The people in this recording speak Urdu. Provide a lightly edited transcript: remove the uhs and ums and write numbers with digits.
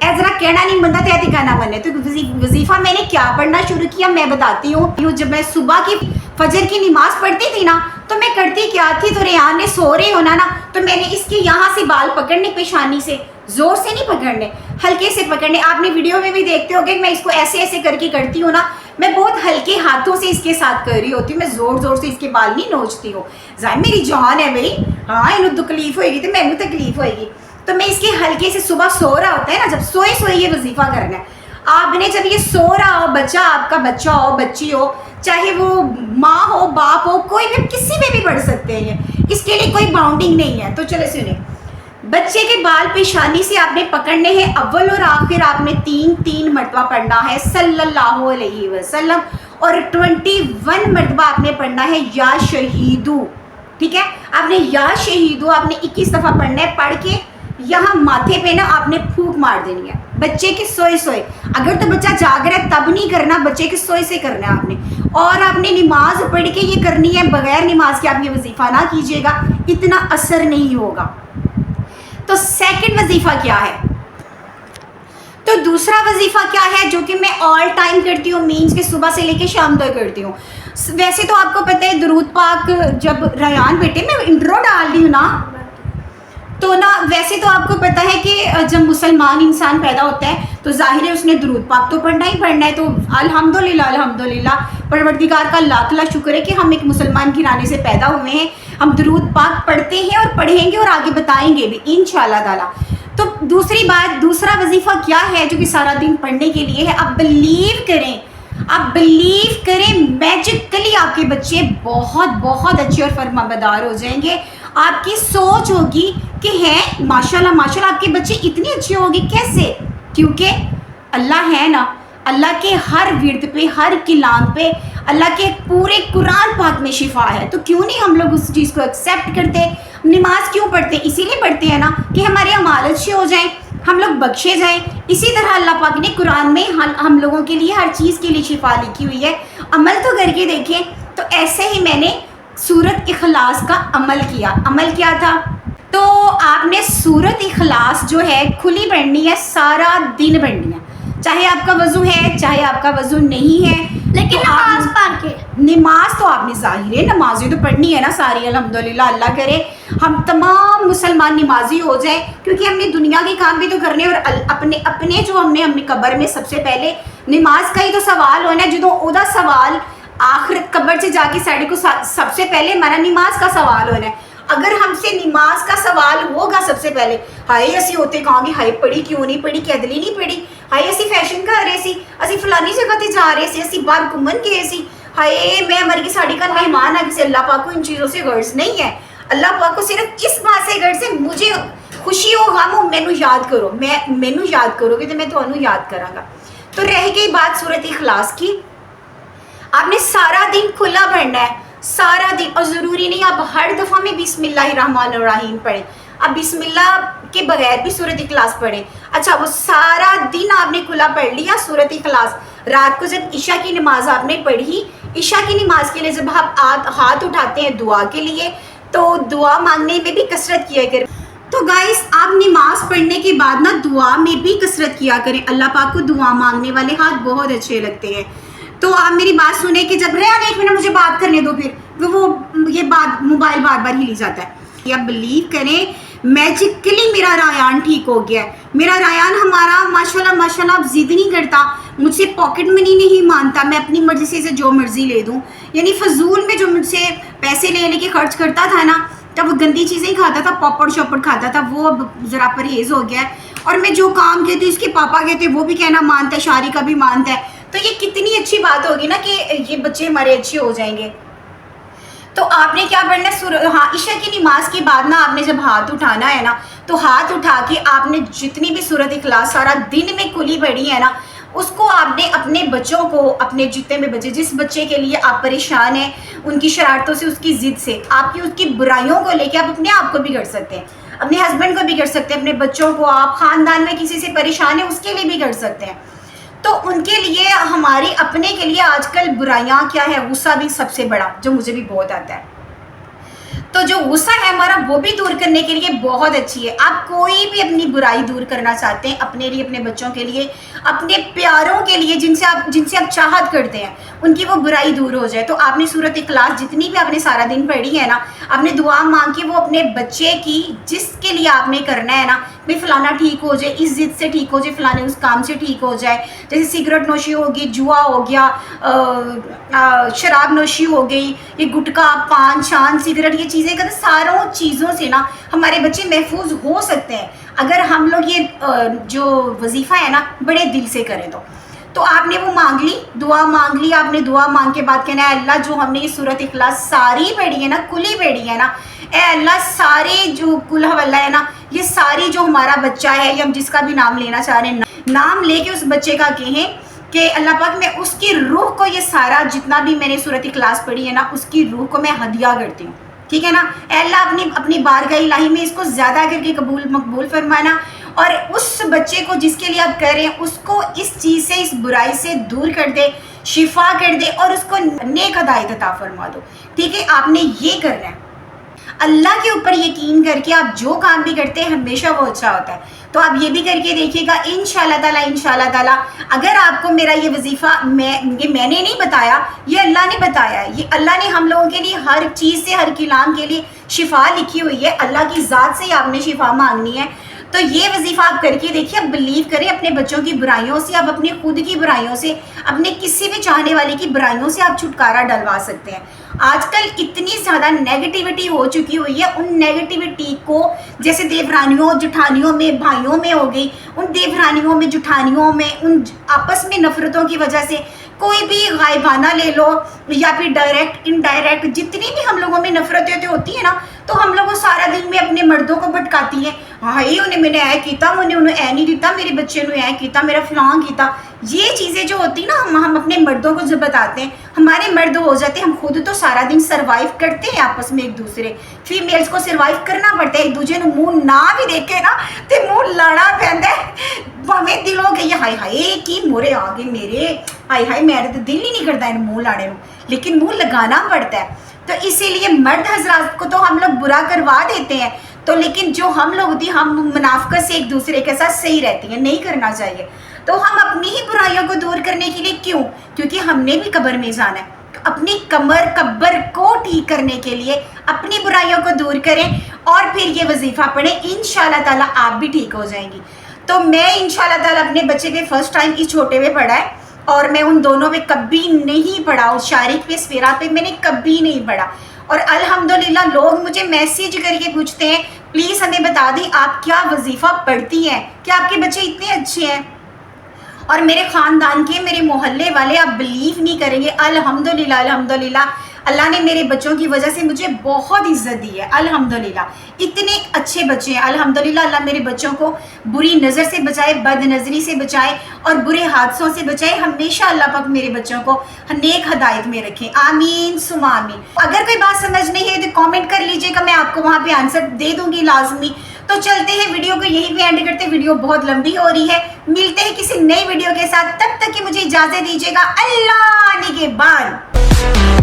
ذرا کہنا نہیں بنتا تھا دکھانا بننے. تو وظیفہ میں نے کیا پڑھنا شروع کیا میں بتاتی ہوں. جب میں صبح کی فجر کی نماز پڑھتی تھی نا تو میں کرتی کیا تھی, تو ریان نے سو رہے ہونا نا تو میں نے اس کے یہاں سے بال پکڑنے, پیشانی سے, زور سے نہیں پکڑنے, ہلکے سے پکڑنے. آپ نے ویڈیو میں بھی دیکھتے ہو کہ میں اس کو ایسے ایسے کر کے کرتی ہوں نا, میں بہت ہلکے ہاتھوں سے اس کے ساتھ کر رہی ہوتی ہوں, میں زور زور سے اس کے بال نہیں نوچتی ہوں. ظاہر میری جان ہے بھائی, ہاں انہوں تکلیف ہوئے گی تو مینوں تکلیف ہوئے گی. تو میں اس کے ہلکے سے, صبح سو رہا ہوتا ہے نا, جب سوئے سوئے یہ وظیفہ کرنا ہے. آپ نے جب یہ سو رہا ہو, بچہ آپ کا بچہ ہو, بچی ہو, چاہے وہ ماں ہو, باپ ہو, کوئی بھی, کسی میں بھی پڑھ سکتے ہیں, اس کے لیے کوئی باؤنڈنگ نہیں ہے. تو چلے سنیں, بچے کے بال پیشانی سے آپ نے پکڑنے ہیں, اول اور آخر آپ نے 3 مرتبہ پڑھنا ہے صلی اللہ علیہ وسلم, اور 21 مرتبہ آپ نے پڑھنا ہے یا شہیدو. ٹھیک ہے, آپ نے یا شہیدو آپ نے 21 دفعہ پڑھنا ہے. پڑھ کے یہاں ماتھے پہ نا آپ نے پھونک مار دینی ہے, بچے کے سوئے سوئے. اگر تو بچہ جاگ رہا ہے تب نہیں کرنا, بچے کے سوئے سے کرنا ہے آپ نے. اور آپ نے نماز پڑھ کے یہ کرنی ہے, بغیر نماز کے آپ یہ وظیفہ نہ کیجیے گا, اتنا اثر نہیں ہوگا. تو سیکنڈ وظیفہ کیا ہے؟ تو دوسرا وظیفہ کیا ہے جو کہ میں آل ٹائم کرتی ہوں, مینس کہ صبح سے لے کے شام تک کرتی ہوں. ویسے تو آپ کو پتہ ہے درود پاک, جب ریان بیٹے میں انٹرو ڈال دی ہوں نا تو نا, ویسے تو آپ کو پتہ ہے کہ جب مسلمان انسان پیدا ہوتا ہے تو ظاہر ہے اس نے درود پاک تو پڑھنا ہی پڑھنا ہے. تو الحمدللہ الحمدللہ پروردگار کا لاکھ لاکھ شکر ہے کہ ہم ایک مسلمان گھرانے سے پیدا ہوئے ہیں. ہم درود پاک پڑھتے ہیں اور پڑھیں گے اور آگے بتائیں گے بھی انشاءاللہ تعالیٰ. تو دوسری بات, دوسرا وظیفہ کیا ہے جو کہ سارا دن پڑھنے کے لیے ہے؟ آپ بلیو کریں, آپ بلیو کریں, میجیکلی آپ کے بچے بہت بہت اچھے اور فرما بدار ہو جائیں گے. آپ کی سوچ ہوگی کہ ہیں ماشاءاللہ ماشاءاللہ آپ کے بچے اتنے اچھے ہوں گے, کیسے؟ کیونکہ اللہ ہے نا, اللہ کے ہر ورد پہ, ہر کلام پہ, اللہ کے پورے قرآن پاک میں شفا ہے. تو کیوں نہیں ہم لوگ اس چیز کو ایکسیپٹ کرتے؟ نماز کیوں پڑھتے ہیں؟ اسی لیے پڑھتے ہیں نا کہ ہمارے اعمال اچھے ہو جائیں, ہم لوگ بخشے جائیں. اسی طرح اللہ پاک نے قرآن میں ہم لوگوں کے لیے ہر چیز کے لیے شفا لکھی ہوئی ہے. عمل تو کر کے دیکھیں. تو ایسے ہی میں نے سورت اخلاص کا عمل کیا. عمل کیا تھا؟ تو آپ نے سورت اخلاص جو ہے کھلی پڑھنی ہے, سارا دن پڑھنی ہے, چاہے آپ کا وضو ہے چاہے آپ کا وضو نہیں ہے. لیکن نماز پڑھ کے, نماز تو آپ نے ظاہر ہے نمازیں تو پڑھنی ہے نا ساری. الحمدللہ اللہ کرے ہم تمام مسلمان نمازی ہو جائیں, کیونکہ ہم نے دنیا کے کام بھی تو کرنے, اور اپنے جو ہم نے اپنی قبر میں سب سے پہلے نماز کا ہی تو سوال ہونا ہے. جدوں اودا سوال آخرت قبر سے جا کے ساڑے کو سب سے پہلے ہمارا نماز کا سوال ہونا ہے. اگر ہم سے نماز کا سوال ہوگا سب سے پہلے, ہائے اسی ہوتے کہاں گے ہائے پڑھی کیوں نہیں پڑھی, کیدلی نہیں پڑھی, ہائے اسی فیشن کر رہے سی, اسی فلانی جگہ تے جا رہے سی, اسی باہر گھومن گئے سی, ہائے میں ہماری کی ساڑی کا مہمان آ. کسی اللہ پاک کو ان چیزوں سے غرض نہیں ہے. اللہ پاک کو صرف اس بات سے غرض ہے, مجھے خوشی ہو غم ہو مینوں یاد کرو, مینوں یاد کرو گے تو میں تمہیں یاد کراں گا. تو رہ گئی بات سورت اخلاص کی. آپ نے سارا دن کھلا پڑھنا ہے, سارا دن. اور ضروری نہیں آپ ہر دفعہ میں بسم اللہ الرحمن الرحیم پڑھیں, اب بسم اللہ کے بغیر بھی سورت اخلاص پڑھیں. اچھا وہ سارا دن آپ نے کھلا پڑھ لیا سورت اخلاص. رات کو جب عشاء کی نماز آپ نے پڑھی, عشاء کی نماز کے لیے جب آپ ہاتھ اٹھاتے ہیں دعا کے لیے تو دعا مانگنے میں بھی کثرت کیا کریں. تو گائس آپ نماز پڑھنے کے بعد نا دعا میں بھی کثرت کیا کریں. اللہ پاک کو دعا مانگنے والے ہاتھ بہت اچھے لگتے ہیں. تو آپ میری بات سنیں کہ جب ریان ایک منٹ مجھے بات کرنے دو, پھر وہ یہ بات موبائل بار بار ہی لی جاتا ہے. یا بلیو کریں میجیکلی میرا ریان ٹھیک ہو گیا ہے. میرا ریان ہمارا ماشاءاللہ ماشاءاللہ اب ضد نہیں کرتا, مجھ سے پاکٹ منی نہیں مانتا, میں اپنی مرضی سے جو مرضی لے دوں. یعنی فضول میں جو مجھ سے پیسے لے کے خرچ کرتا تھا نا, تب وہ گندی چیزیں ہی کھاتا تھا, پاپڑ شاپڑ کھاتا تھا, وہ اب ذرا پرہیز ہو گیا ہے. اور میں جو کام کہتی ہوں اس کے پاپا کہتے ہیں وہ بھی کہنا مانتا ہے, شاری کا بھی مانتا ہے. تو یہ کتنی اچھی بات ہوگی نا کہ یہ بچے ہمارے اچھے ہو جائیں گے. تو آپ نے کیا پڑھنا ہے؟ ہاں عشاء کی نماز کے بعد نا آپ نے جب ہاتھ اٹھانا ہے نا تو ہاتھ اٹھا کے آپ نے جتنی بھی سورت اخلاص سارا دن میں کھلی پڑھی ہے نا, اس کو آپ نے اپنے بچوں کو, اپنے جتنے بھی بچے, جس بچے کے لیے آپ پریشان ہیں ان کی شرارتوں سے, اس کی ضد سے, آپ کی اس کی برائیوں کو لے کے آپ اپنے آپ کو بھی کر سکتے ہیں, اپنے ہسبینڈ کو بھی کر سکتے ہیں, اپنے بچوں کو, آپ خاندان میں کسی سے پریشان ہیں اس کے لیے بھی کر سکتے ہیں. تو ان کے لیے, ہماری اپنے کے لیے آج کل برائیاں کیا ہے, غصہ بھی سب سے بڑا, جو مجھے بھی بہت آتا ہے. تو جو غصہ ہے ہمارا وہ بھی دور کرنے کے لیے بہت اچھی ہے. آپ کوئی بھی اپنی برائی دور کرنا چاہتے ہیں اپنے لیے, اپنے بچوں کے لیے, اپنے پیاروں کے لیے جن سے آپ چاہت کرتے ہیں, ان کی وہ برائی دور ہو جائے, تو آپ نے سورۃ اخلاص جتنی بھی آپ نے سارا دن پڑھی ہے نا, آپ نے دعا مانگ کے وہ اپنے بچے کی جس کے لیے آپ نے کرنا ہے نا, بھائی فلانا ٹھیک ہو جائے, اس ضد سے ٹھیک ہو جائے, فلانے اس کام سے ٹھیک ہو جائے, جیسے سگریٹ نوشی ہوگی, جوا ہو گیا, شراب نوشی ہو گئی, یہ گٹکا, پان, شان, سگریٹ, یہ چیزیں کرتے ساروں چیزوں سے نا ہمارے بچے محفوظ ہو سکتے ہیں اگر ہم لوگ یہ جو وظیفہ ہے نا بڑے دل سے کریں تو آپ نے وہ مانگ لی, دعا مانگ لی, آپ نے دعا مانگ کے بعد کہنا ہے اللہ جو ہم نے یہ سورۃ اخلاص ساری پڑھی ہے نا, کلی پڑھی ہے نا, اے اللہ سارے جو قل ہو اللہ ہے نا, یہ ساری جو ہمارا بچہ ہے یا ہم جس کا بھی نام لینا چاہ رہے ہیں, نام لے کے اس بچے کا کہیں کہ اللہ پاک میں اس کی روح کو یہ سارا جتنا بھی میں نے سورۃ اخلاص پڑھی ہے نا اس کی روح کو میں ہدیہ کرتی ہوں, ٹھیک ہے نا. اے اللہ اپنی بارگاہ الہی میں اس کو زیادہ کر کے قبول مقبول فرمانا, اور اس بچے کو جس کے لیے آپ کہہ رہے ہیں اس کو اس چیز سے, اس برائی سے دور کر دے, شفا کر دے, اور اس کو نیک ہدایت عطا فرما دو, ٹھیک ہے. آپ نے یہ کرنا ہے, اللہ کے اوپر یقین کر کے آپ جو کام بھی کرتے ہیں ہمیشہ وہ اچھا ہوتا ہے. تو آپ یہ بھی کر کے دیکھیے گا انشاءاللہ تعالیٰ. اگر آپ کو میرا یہ وظیفہ میں نے نہیں بتایا, یہ اللہ نے بتایا ہے, یہ اللہ نے ہم لوگوں کے لیے ہر چیز سے, ہر کلام کے لیے شفا لکھی ہوئی ہے, اللہ کی ذات سے ہی آپ نے شفا مانگنی ہے. تو یہ وظیفہ آپ کر کے دیکھیے, آپ بلیو کریں اپنے بچوں کی برائیوں سے, آپ اپنے خود کی برائیوں سے, اپنے کسی بھی چاہنے والے کی برائیوں سے آپ چھٹکارا ڈلوا سکتے ہیں. آج کل اتنی زیادہ نیگیٹیوٹی ہو چکی ہوئی ہے, ان نیگیٹیوٹی کو جیسے دیورانیوں جٹھانیوں میں, بھائیوں میں ہو گئی, ان دیورانیوں میں جٹھانیوں میں, ان آپس میں نفرتوں کی وجہ سے کوئی بھی غائبانہ لے لو یا پھر ڈائریکٹ انڈائریکٹ جتنی بھی ہم لوگوں میں نفرتیں ہوتی ہیں نا, تو ہم لوگ سارا دن میں اپنے مردوں کو بھٹکاتی ہیں, ہائی انہیں میں نے اے کیتا, انہیں اے نہیں دیتا, میرے بچے نے اے کیتا, میرا فلاں کیتا. یہ چیزیں جو ہوتی نا ہم اپنے مردوں کو جب بتاتے ہیں, ہمارے مرد ہو جاتے ہیں, ہم خود تو سارا دن سروائیو کرتے ہیں آپس میں ایک دوسرے, فیمیلز کو سروائیو کرنا پڑتا ہے, ایک دوسرے نے منہ نہ بھی دیکھے نا تو منہ لڑا پہنتا ہے, ہمیں دل ہو گئی ہائے ہائے کی مورے آگے میرے, ہائے ہائے میرے تو دل ہی نہیں کرتا ہے منہ لاڑے میں, لیکن منہ لگانا پڑتا ہے. تو اسی لیے مرد حضرات کو تو ہم لوگ برا کروا دیتے ہیں, تو لیکن جو ہم لوگ ہوتی ہیں ہم منافقت سے ایک دوسرے کے ساتھ صحیح رہتی ہیں, نہیں کرنا چاہیے. تو ہم اپنی ہی برائیوں کو دور کرنے کے لیے, کیونکہ ہم نے بھی قبر میں جانا ہے, اپنی قبر کو ٹھیک کرنے کے لیے اپنی برائیوں کو دور کریں اور پھر یہ وظیفہ پڑھیں, انشاءاللہ تعالیٰ آپ بھی ٹھیک ہو جائیں گی. تو میں انشاءاللہ تعالیٰ اپنے بچے کے فرسٹ ٹائم اس چھوٹے میں پڑھا ہے, اور میں ان دونوں پہ کبھی نہیں پڑھا, اس شارق پہ سفیرہ پہ میں نے کبھی نہیں پڑھا. اور الحمدللہ لوگ مجھے میسیج کر کے پوچھتے ہیں پلیز ہمیں بتا دیں آپ کیا وظیفہ پڑھتی ہیں, کیا آپ کے بچے اتنے اچھے ہیں. اور میرے خاندان کے, میرے محلے والے, آپ بلیو نہیں کریں گے, الحمدللہ اللہ نے میرے بچوں کی وجہ سے مجھے بہت عزت دی ہے. الحمدللہ اتنے اچھے بچے ہیں, الحمدللہ اللہ میرے بچوں کو بری نظر سے بچائے, بد نظری سے بچائے, اور برے حادثوں سے بچائے. ہمیشہ اللہ پاک میرے بچوں کو نیک ہدایت میں رکھیں, آمین ثم آمین. اگر کوئی بات سمجھ نہیں ہے تو کامنٹ کر لیجئے گا, میں آپ کو وہاں پہ آنسر دے دوں گی لازمی. تو چلتے ہیں ویڈیو کو یہیں پہ اینڈ کرتے, ویڈیو بہت لمبی ہو رہی ہے. ملتے ہیں کسی نئی ویڈیو کے ساتھ, تب تک کہ مجھے اجازت دیجیے گا, اللہ نے کے بعد.